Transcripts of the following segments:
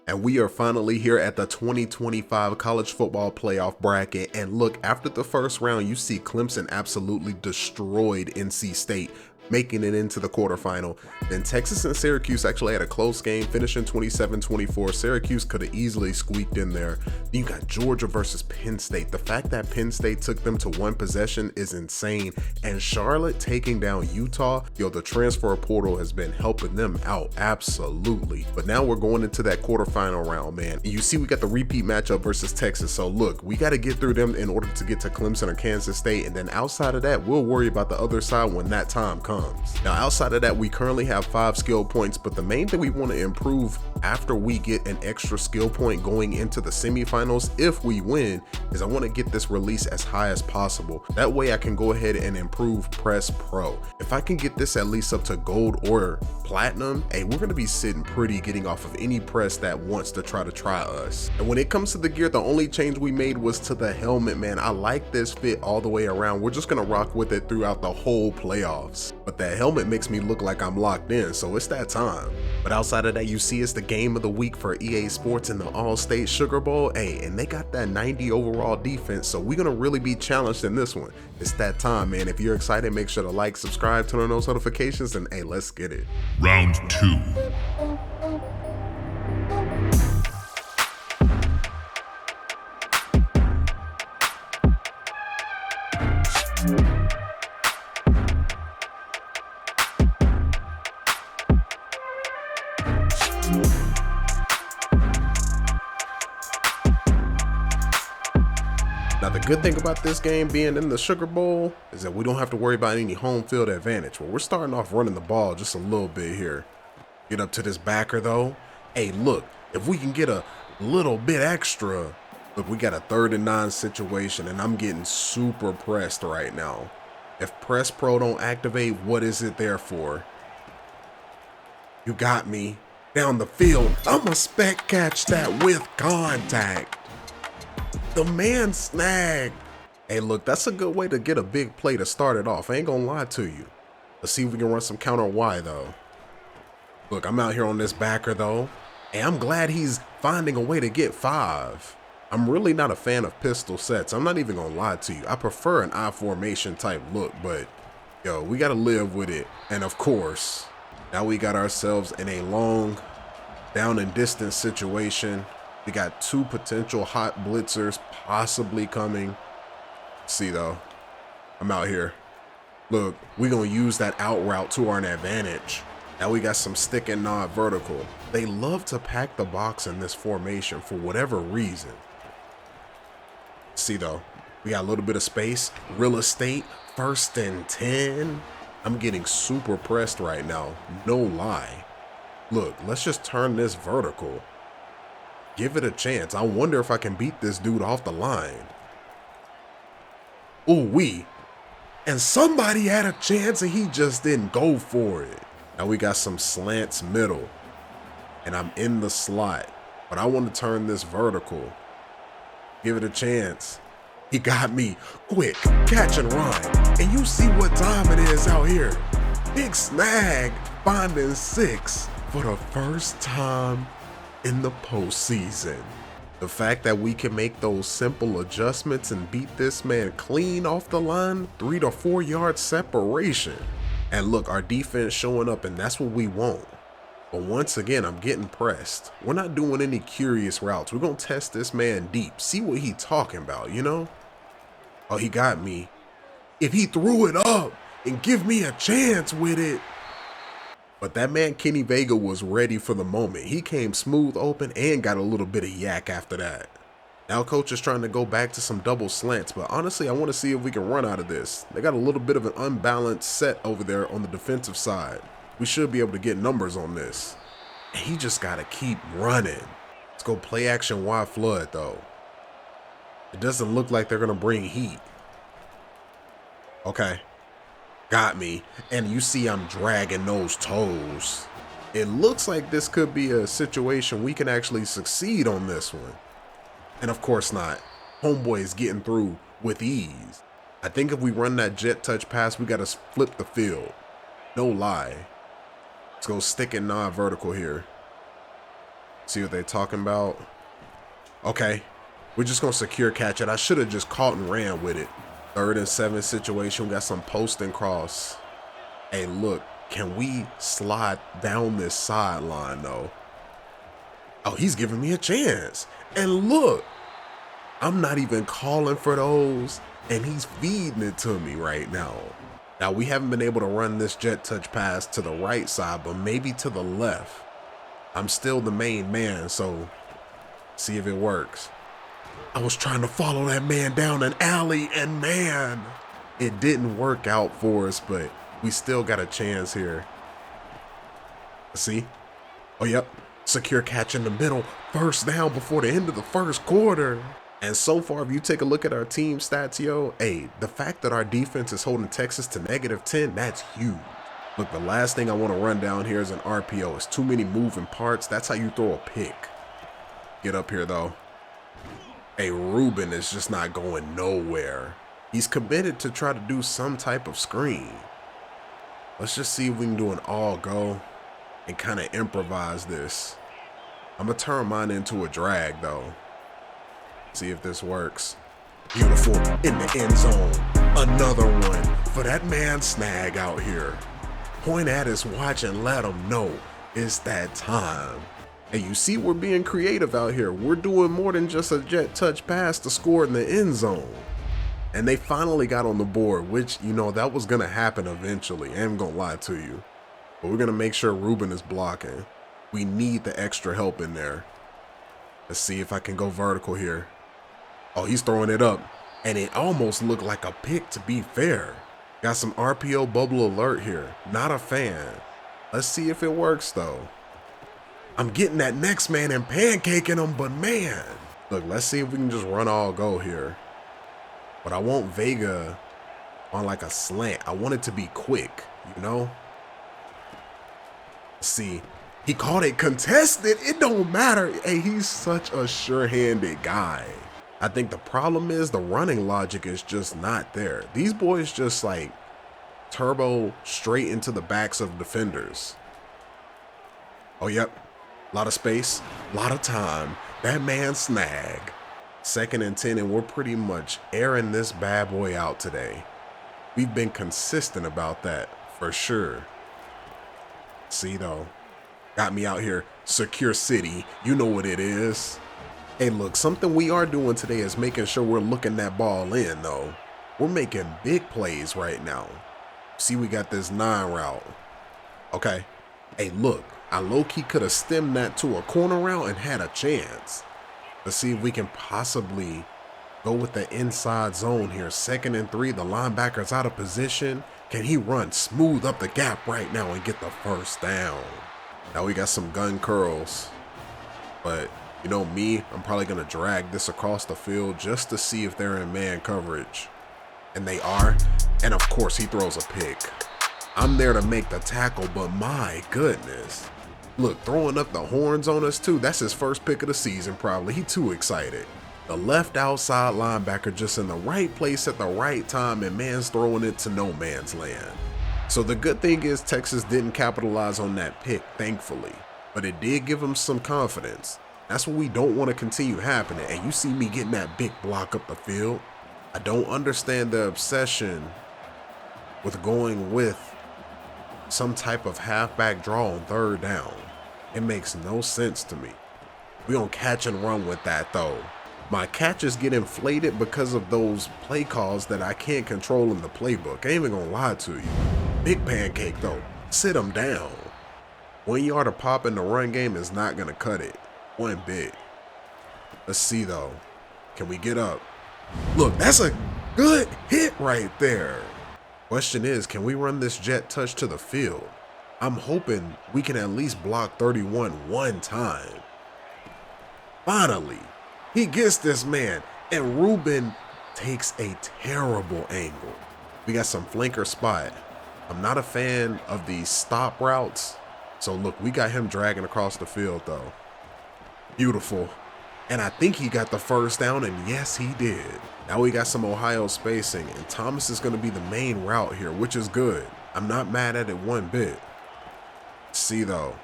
And we are finally here at the 2025 college football playoff bracket. And look, after the first round, you see Clemson absolutely destroyed NC State, making it into the quarterfinal. Then Texas and Syracuse actually had a close game, finishing 27-24. Syracuse could have easily squeaked in there. Then you got Georgia versus Penn State. The fact that Penn State took them to one possession is insane. And Charlotte taking down Utah, yo, the transfer portal has been helping them out, absolutely. But now we're going into that quarterfinal round, man. And you see we got the repeat matchup versus Texas. So look, we got to get through them in order to get to Clemson or Kansas State. And then outside of that, we'll worry about the other side when that time comes. Now outside of that, we currently have 5 skill points, but the main thing we want to improve after we get an extra skill point going into the semifinals, if we win, is I want to get this release as high as possible. That way I can go ahead and improve Press Pro. If I can get this at least up to gold or platinum, hey, we're going to be sitting pretty getting off of any press that wants to try us. And when it comes to the gear, the only change we made was to the helmet, man. I like this fit all the way around. We're just going to rock with it throughout the whole playoffs. But that helmet makes me look like I'm locked in, so it's that time. But outside of that, you see it's the game of the week for EA Sports in the All-State Sugar Bowl. Hey, and they got that 90 overall defense, so we're gonna really be challenged in this one. It's that time, man. If you're excited, make sure to like, subscribe, turn on those notifications, and hey, let's get it. Round 2. Now the good thing about this game being in the Sugar Bowl is that we don't have to worry about any home field advantage. Well, we're starting off running the ball just a little bit here. Get up to this backer though. Hey, look, if we can get a little bit extra. Look, we got a 3rd and 9 situation and I'm getting super pressed right now. If Press Pro don't activate, what is it there for? You got me down the field. I'ma spec catch that with contact. The man snagged. Hey, look, that's a good way to get a big play to start it off. I ain't gonna lie to you. Let's see if we can run some counter Y though. Look, I'm out here on this backer though. Hey, I'm glad he's finding a way to get 5. I'm really not a fan of pistol sets. I'm not even gonna lie to you. I prefer an I formation type look, but yo, we gotta live with it. And of course, now we got ourselves in a long down and distance situation. We got 2 potential hot blitzers possibly coming. See though, I'm out here. Look, we're gonna use that out route to our advantage. Now we got some stick and nod vertical. They love to pack the box in this formation for whatever reason. See though, we got a little bit of space, real estate, 1st and 10. I'm getting super pressed right now, no lie. Look, let's just turn this vertical. Give it a chance. I wonder if I can beat this dude off the line. Ooh-wee. And somebody had a chance and he just didn't go for it. Now we got some slants middle. And I'm in the slot. But I want to turn this vertical. Give it a chance. He got me. Quick. Catch and run. And you see what time it is out here. Big snag. Finding 6 for the first time in the postseason. The fact that we can make those simple adjustments and beat this man clean off the line, 3 to 4 yard separation. And look, our defense showing up and that's what we want. But once again, I'm getting pressed. We're not doing any curious routes. We're gonna test this man deep, see what he talking about, you know? Oh, he got me. If he threw it up and give me a chance with it. But that man Kenny Vega was ready for the moment. He came smooth open and got a little bit of yak after that. Now coach is trying to go back to some double slants, but honestly I want to see if we can run out of this. They got a little bit of an unbalanced set over there on the defensive side. We should be able to get numbers on this. And he just got to keep running. Let's go play action Y flood though. It doesn't look like they're going to bring heat. Okay. Got me. And you see I'm dragging those toes. It looks like this could be a situation we can actually succeed on this one. And of course not. Homeboy is getting through with ease. I think if we run that jet touch pass, we got to flip the field. No lie. Let's go stick and nod vertical here. See what they're talking about. Okay. We're just going to secure catch it. I should have just caught and ran with it. 3rd and 7 situation. We got some post and cross. Hey, look. Can we slide down this sideline, though? Oh, he's giving me a chance. And look. I'm not even calling for those. And he's feeding it to me right now. Now, we haven't been able to run this jet touch pass to the right side, but maybe to the left. I'm still the main man, so see if it works. I was trying to follow that man down an alley, and man, it didn't work out for us, but we still got a chance here. See? Oh, yep. Secure catch in the middle. 1st down before the end of the 1st quarter. And so far, if you take a look at our team stats, yo, hey, the fact that our defense is holding Texas to -10, that's huge. Look, the last thing I want to run down here is an RPO. It's too many moving parts. That's how you throw a pick. Get up here, though. Hey, Ruben is just not going nowhere. He's committed to try to do some type of screen. Let's just see if we can do an all-go and kind of improvise this. I'm going to turn mine into a drag, though. See if this works. Beautiful in the end zone. Another one for that man Snag out here. Point at his watch and let him know it's that time. And you see we're being creative out here. We're doing more than just a jet touch pass to score in the end zone. And they finally got on the board, which, you know, that was going to happen eventually. I ain't going to lie to you. But we're going to make sure Ruben is blocking. We need the extra help in there. Let's see if I can go vertical here. Oh, he's throwing it up. And it almost looked like a pick, to be fair. Got some RPO bubble alert here. Not a fan. Let's see if it works, though. I'm getting that next man and pancaking him, but man. Look, let's see if we can just run all go here. But I want Vega on like a slant. I want it to be quick, you know? Let's see. He caught it contested. It don't matter. Hey, he's such a sure-handed guy. I think the problem is the running logic is just not there. These boys just like turbo straight into the backs of defenders. Oh, yep. A lot of space, a lot of time. That man Snag. 2nd and 10, and we're pretty much airing this bad boy out today. We've been consistent about that, for sure. See, though. Got me out here. Secure city. You know what it is. Hey, look, something we are doing today is making sure we're looking that ball in, though. We're making big plays right now. See, we got this 9 route. Okay. Hey, look. I low-key could have stemmed that to a corner route and had a chance. Let's see if we can possibly go with the inside zone here. 2nd and 3, the linebacker's out of position. Can he run smooth up the gap right now and get the 1st down? Now we got some gun curls. But, you know me, I'm probably going to drag this across the field just to see if they're in man coverage. And they are. And of course, he throws a pick. I'm there to make the tackle, but my goodness. Look, throwing up the horns on us too. That's his 1st pick of the season probably. He too excited. The left outside linebacker just in the right place at the right time, and man's throwing it to no man's land. So the good thing is Texas didn't capitalize on that pick, thankfully. But it did give him some confidence. That's what we don't want to continue happening. And you see me getting that big block up the field. I don't understand the obsession with going with some type of halfback draw on 3rd down. It makes no sense to me. We don't catch and run with that, though. My catches get inflated because of those play calls that I can't control in the playbook. I ain't even gonna lie to you. Big pancake, though. Sit him down. 1 yard of pop in the run game is not gonna cut it. One bit. Let's see, though. Can we get up? Look, that's a good hit right there. Question is, can we run this jet touch to the field? I'm hoping we can at least block 31 one time. Finally, he gets this man, and Ruben takes a terrible angle. We got some flanker spot. I'm not a fan of these stop routes. So look, we got him dragging across the field though. Beautiful. And I think he got the 1st down, and yes, he did. Now we got some Ohio spacing, and Thomas is going to be the main route here, which is good. I'm not mad at it one bit. See, though.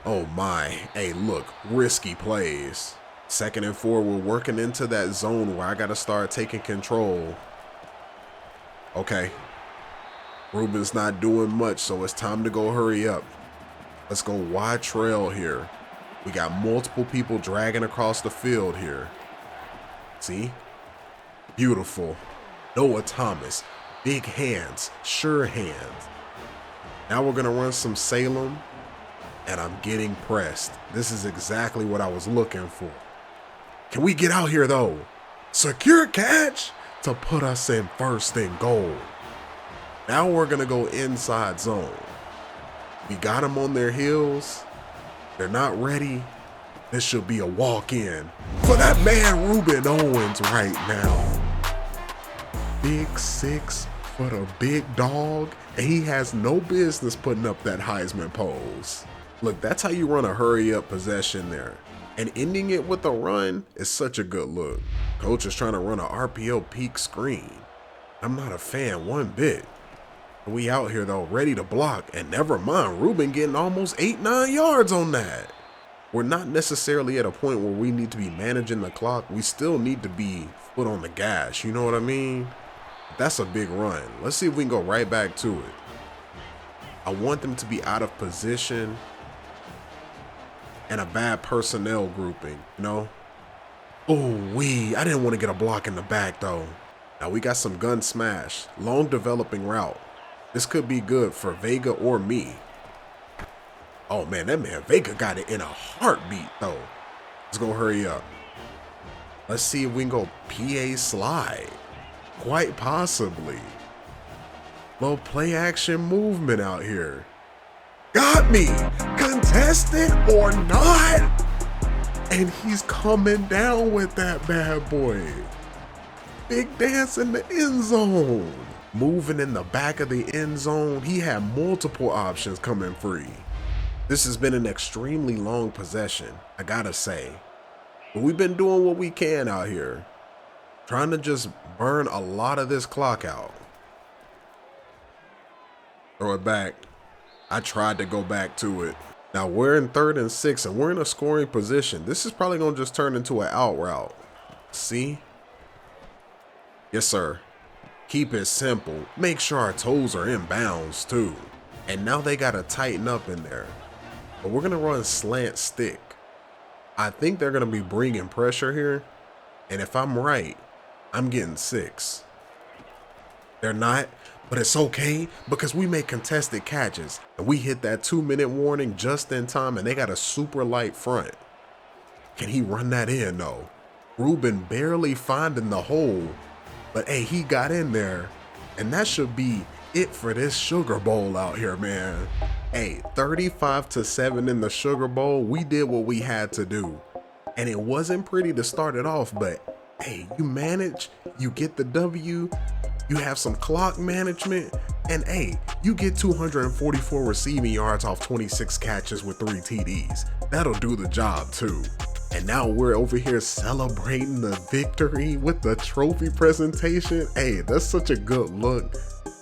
Oh my, hey look, risky plays. 2nd and 4, we're working into that zone where I gotta start taking control. Okay. Ruben's not doing much, so it's time to go hurry up. Let's go wide trail here. We got multiple people dragging across the field here. See? Beautiful. Noah Thomas. Big hands. Sure hands. Now we're going to run some Salem, and I'm getting pressed. This is exactly what I was looking for. Can we get out here, though? Secure catch to put us in 1st and goal. Now we're going to go inside zone. We got them on their heels. They're not ready. This should be a walk-in for that man Ruben Owens right now. Big 6 for the big dog, and he has no business putting up that Heisman pose. Look, that's how you run a hurry-up possession there. And ending it with a run is such a good look. Coach is trying to run an RPO peak screen. I'm not a fan one bit. We out here though, ready to block, and never mind Ruben getting almost 8-9 yards on that. We're not necessarily at a point where we need to be managing the clock. We still need to be foot on the gas, you know what I mean? That's a big run. Let's see if we can go right back to it. I want them to be out of position and a bad personnel grouping, you know? I didn't want to get a block in the back though. Now we got some gun smash, long developing route. This could be good for Vega or me. Oh man, that man Vega got it in a heartbeat though. Let's go hurry up. Let's see if we can go PA slide. Quite possibly. Little play action movement out here. Got me! Contested or not? And he's coming down with that bad boy. Big dance in the end zone. Moving in the back of the end zone, he had multiple options coming free. This has been an extremely long possession, I gotta say. But we've been doing what we can out here. Trying to just burn a lot of this clock out. Throw it back. I tried to go back to it. Now we're in 3rd and 6 and we're in a scoring position. This is probably gonna just turn into an out route. See? Yes, sir. Keep it simple. Make sure our toes are in bounds too. And now they gotta tighten up in there. But we're gonna run slant stick. I think they're gonna be bringing pressure here. And if I'm right, I'm getting 6. They're not, but it's okay because we make contested catches. And we hit that 2-minute warning just in time and they got a super light front. Can he run that in though? Ruben barely finding the hole. But hey, he got in there, and that should be it for this Sugar Bowl out here, man. Hey, 35-7 in the Sugar Bowl. We did what we had to do. And it wasn't pretty to start it off, but hey, you manage, you get the W, you have some clock management, and hey, you get 244 receiving yards off 26 catches with 3 TDs. That'll do the job too. And now we're over here celebrating the victory with the trophy presentation. Hey, that's such a good look.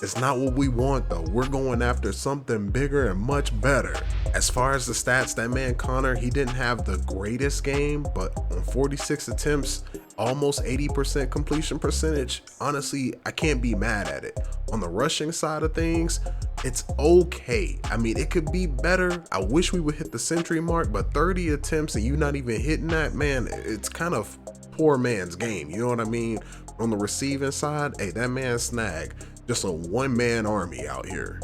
It's not what we want though. We're going after something bigger and much better. As far as the stats, that man Connor, he didn't have the greatest game, but on 46 attempts, almost 80% completion percentage. Honestly, I can't be mad at it. On the rushing side of things, it's okay. I mean, it could be better. I wish we would hit the century mark, but 30 attempts and you not even hitting that, man, it's kind of poor man's game. You know what I mean? On the receiving side, hey, that man Snag, just a one-man army out here.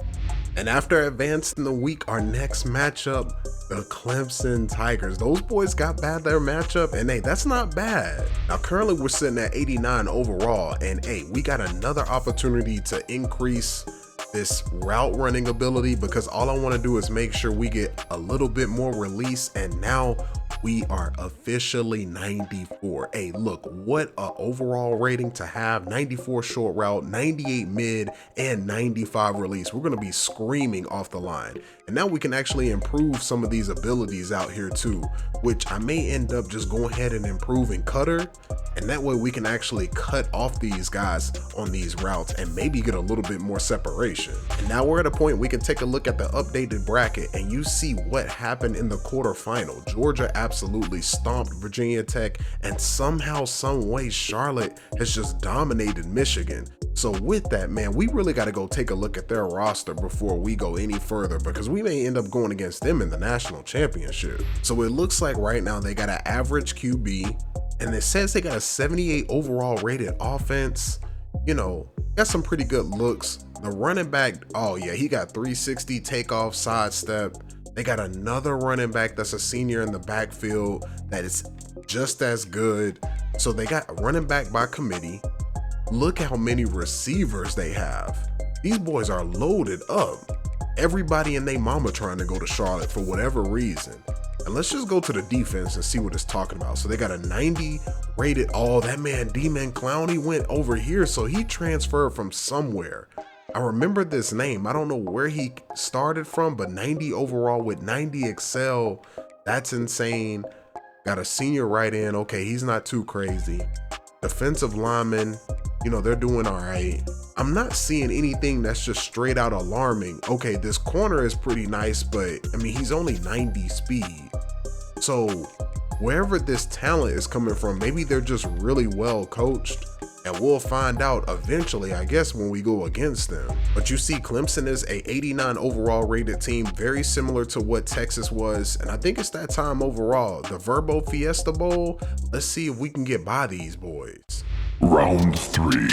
And after advancing the week, our next matchup, the Clemson Tigers. Those boys got bad their matchup, and hey, that's not bad. Now, currently we're sitting at 89 overall, and hey, we got another opportunity to increase this route running ability because all I want to do is make sure we get a little bit more release, and now We are officially 94. Hey, look, what a overall rating to have. 94 short route, 98 mid, and 95 release. We're going to be screaming off the line. And now we can actually improve some of these abilities out here too, which I may end up just going ahead and improving cutter. And that way we can actually cut off these guys on these routes and maybe get a little bit more separation. And now we're at a point we can take a look at the updated bracket and you see what happened in the quarterfinal. Georgia absolutely stomped Virginia Tech, and somehow, some way, Charlotte has just dominated Michigan. So with that, man, we really got to go take a look at their roster before we go any further, because we may end up going against them in the national championship. So it looks like right now they got an average QB, and it says they got a 78 overall rated offense. You know, got some pretty good looks. The running back, oh yeah, he got 360 takeoff, sidestep. They got another running back that's a senior in the backfield that is just as good. So they got a running back by committee. Look how many receivers they have. These boys are loaded up. Everybody and they mama trying to go to Charlotte for whatever reason. And let's just go to the defense and see what it's talking about. So they got a 90 rated. Oh, that man D-Man Clowney went over here. So he transferred from somewhere. I remember this name. I don't know where he started from, but 90 overall with 90 Excel. That's insane. Got a senior right in. Okay, he's not too crazy. Defensive lineman, you know, they're doing all right. I'm not seeing anything that's just straight out alarming. Okay, this corner is pretty nice, but I mean, he's only 90 speed. So wherever this talent is coming from, maybe they're just really well coached. And we'll find out eventually, I guess, when we go against them. But you see, Clemson is a 89 overall rated team, very similar to what Texas was. And I think it's that time overall. The Verbo Fiesta Bowl, let's see if we can get by these boys. Round 3.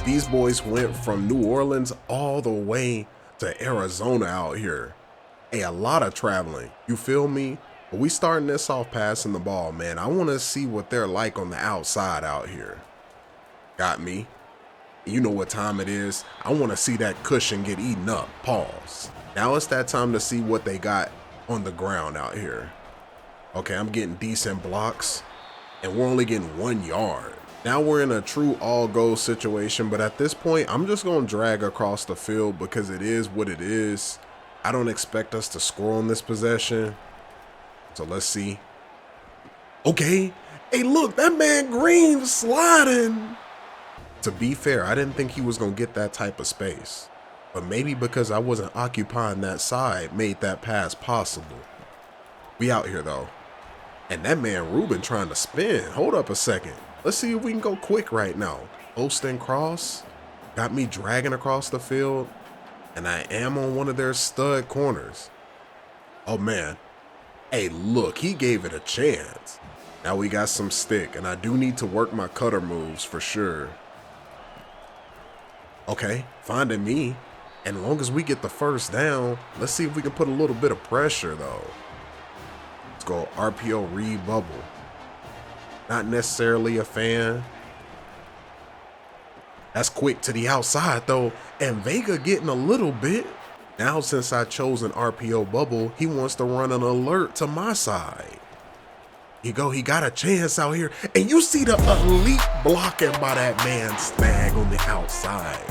These boys went from New Orleans all the way to Arizona out here. Hey, a lot of traveling, you feel me? But we starting this off passing the ball, man. I want to see what they're like on the outside out here. Got me? You know what time it is. I want to see that cushion get eaten up. Pause. Now it's that time to see what they got on the ground out here. Okay, I'm getting decent blocks, and we're only getting 1 yard. Now we're in a true all-go situation, but at this point, I'm just going to drag across the field because it is what it is. I don't expect us to score on this possession. So let's see. Okay. Hey, look, that man Green sliding. To be fair, I didn't think he was going to get that type of space. But maybe because I wasn't occupying that side made that pass possible. We out here, though. And that man Ruben trying to spin. Hold up a second. Let's see if we can go quick right now. Post and cross. Got me dragging across the field. And I am on one of their stud corners. Oh, man. Hey, look, he gave it a chance. Now we got some stick, and I do need to work my cutter moves for sure. Okay, finding me. And as long as we get the first down, let's see if we can put a little bit of pressure, though. Let's go RPO read bubble. Not necessarily a fan. That's quick to the outside, though. And Vega getting a little bit. Now, since I chose an RPO bubble, he wants to run an alert to my side. You go, he got a chance out here. And you see the elite blocking by that man Stag on the outside.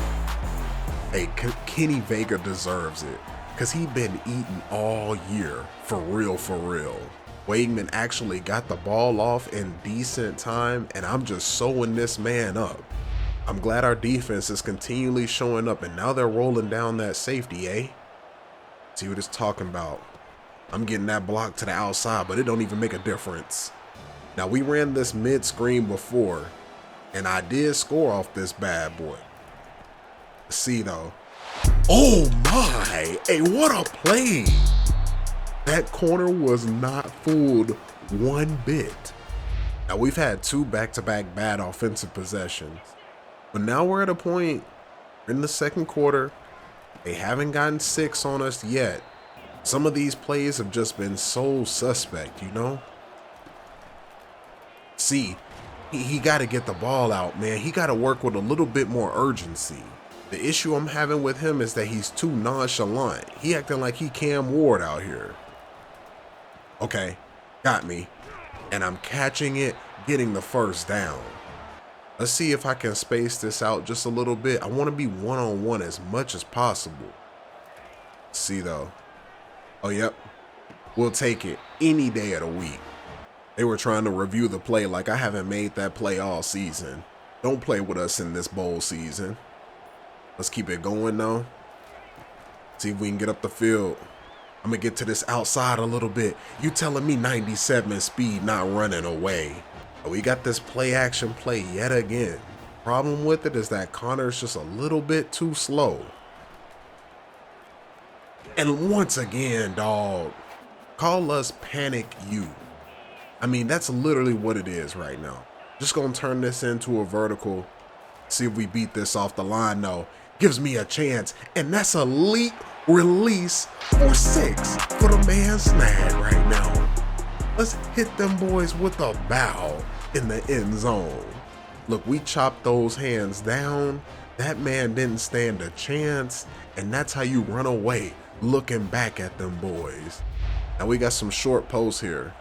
Hey, Kenny Vega deserves it, because he been eating all year. For real, for real. Wakeman actually got the ball off in decent time, and I'm just sewing this man up. I'm glad our defense is continually showing up, and now they're rolling down that safety, eh? See what it's talking about. I'm getting that block to the outside, but it don't even make a difference. Now, we ran this mid screen before, and I did score off this bad boy. Let's see, though. Oh, my. Hey, what a play. That corner was not fooled one bit. Now, we've had 2 back-to-back bad offensive possessions, but now we're at a point In the second quarter, they haven't gotten 6 on us yet. Some of these plays have just been so suspect, you know? See, he got to get the ball out, man. He got to work with a little bit more urgency. The issue I'm having with him is that he's too nonchalant. He acting like he Cam Ward out here. Okay, got me. And I'm catching it, getting the first down. Let's see if I can space this out just a little bit. I want to be one-on-one as much as possible. See though. Oh, yep. We'll take it any day of the week. They were trying to review the play like I haven't made that play all season. Don't play with us in this bowl season. Let's keep it going though. See if we can get up the field. I'm going to get to this outside a little bit. You telling me 97 speed not running away. We got this play action play yet again. Problem with it is that Connor's just a little bit too slow. And once again, dog, call us Panic U. I mean, that's literally what it is right now. Just gonna turn this into a vertical. See if we beat this off the line. No, gives me a chance. And that's a elite release for 6 for the man snag right now. Let's hit them boys with a bow in the end zone. Look, we chopped those hands down. That man didn't stand a chance. And that's how you run away, looking back at them boys. Now we got some short posts here.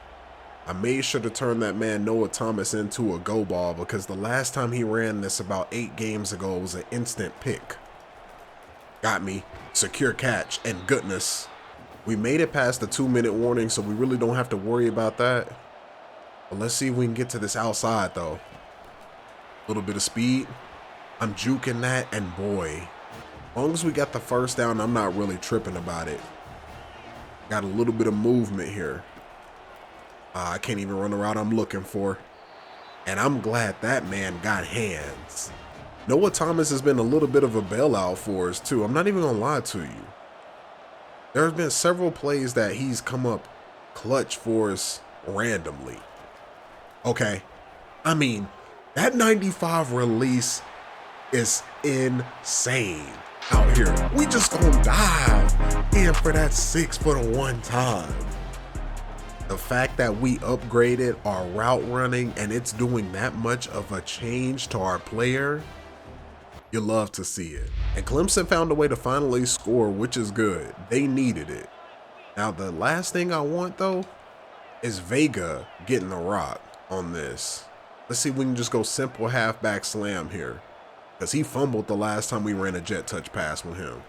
I made sure to turn that man Noah Thomas into a go ball because the last time he ran this about 8 games ago was an instant pick. Got me. Secure catch, and goodness. We made it past the 2-minute warning, so we really don't have to worry about that. But let's see if we can get to this outside though. A little bit of speed. I'm juking that, and boy, as long as we got the first down, I'm not really tripping about it. Got a little bit of movement here. I can't even run the route I'm looking for. And I'm glad that man got hands. Noah Thomas has been a little bit of a bailout for us too. I'm not even gonna lie to you. There have been several plays that he's come up clutch for us randomly. Okay, I mean, that 95 release is insane out here. We just gonna dive in for that 6 for the one time. The fact that we upgraded our route running and it's doing that much of a change to our player, you love to see it. And Clemson found a way to finally score, which is good. They needed it. Now, the last thing I want, though, is Vega getting the rock on this. Let's see if we can just go simple halfback slam here, because he fumbled the last time we ran a jet touch pass with him.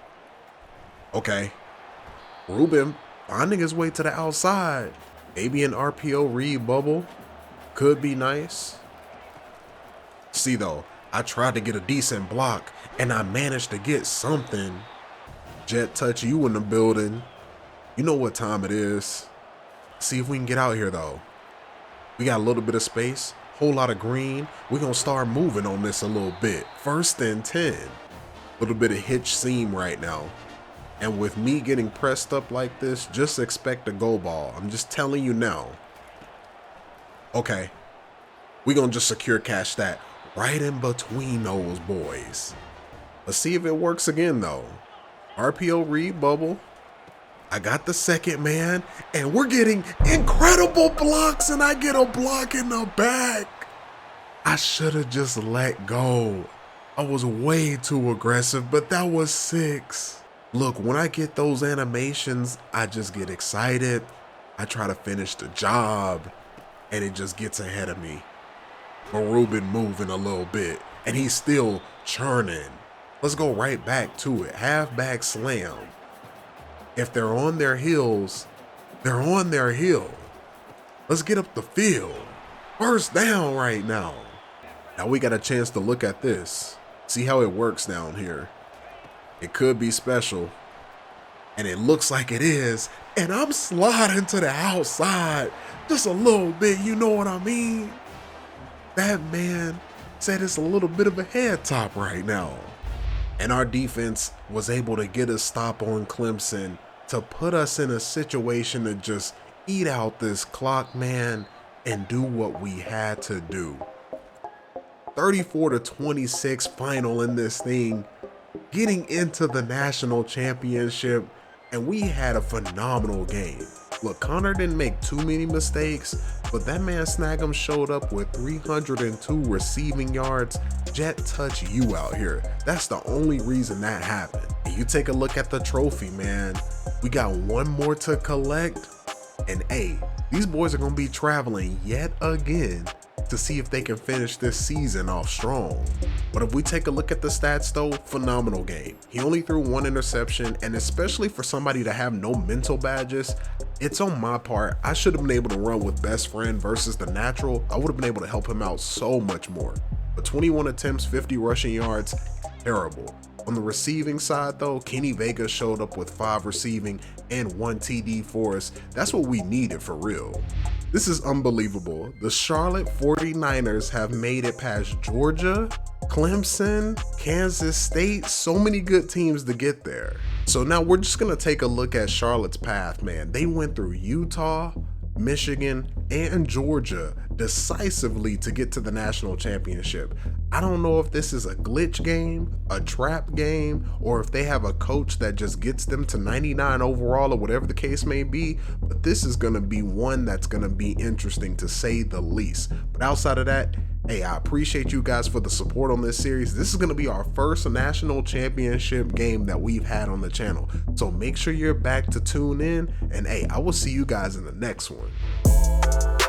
Okay. Ruben finding his way to the outside. Maybe an RPO read bubble. Could be nice. See, though, I tried to get a decent block, and I managed to get something. Jet touch, you in the building. You know what time it is. See if we can get out here, though. We got a little bit of space, whole lot of green. We're going to start moving on this a little bit. 1st and 10. A little bit of hitch seam right now. And with me getting pressed up like this, just expect a go ball. I'm just telling you now. Okay. We're going to just secure catch that right in between those boys. Let's see if it works again, though. RPO read bubble. I got the second man, and we're getting incredible blocks, and I get a block in the back. I should have just let go. I was way too aggressive, but that was 6. Look, when I get those animations, I just get excited. I try to finish the job, and it just gets ahead of me. But Ruben moving a little bit, and he's still churning. Let's go right back to it. Halfback slam. If they're on their heels, they're on their heel. Let's get up the field. First down right now. Now we got a chance to look at this. See how it works down here. It could be special, and it looks like it is, and I'm sliding to the outside just a little bit, you know what I mean? That man said it's a little bit of a head top right now. And our defense was able to get a stop on Clemson to put us in a situation to just eat out this clock, man, and do what we had to do. 34-26 final in this thing. getting into the national championship, and we had a phenomenal game. Look, Connor didn't make too many mistakes, but that man Snag'em showed up with 302 receiving yards. Jet touch you out here. That's the only reason that happened. And you take a look at the trophy, man. We got one more to collect. And hey, these boys are going to be traveling yet again to see if they can finish this season off strong. But if we take a look at the stats though, phenomenal game. He only threw one interception, and especially for somebody to have no mental badges, it's on my part. I should have been able to run with best friend versus the natural. I would have been able to help him out so much more. But 21 attempts, 50 rushing yards, terrible. On the receiving side though, Kenny Vega showed up with 5 receiving and 1 TD for us. That's what we needed for real. This is unbelievable. The Charlotte 49ers have made it past Georgia, Clemson, Kansas State, so many good teams to get there. So now we're just gonna take a look at Charlotte's path, man. They went through Utah, Michigan, and Georgia decisively to get to the national championship. I don't know if this is a glitch game, a trap game, or if they have a coach that just gets them to 99 overall or whatever the case may be, but this is going to be one that's going to be interesting to say the least. But outside of that, hey, I appreciate you guys for the support on this series. This is going to be our first national championship game that we've had on the channel. So make sure you're back to tune in, and hey, I will see you guys in the next one.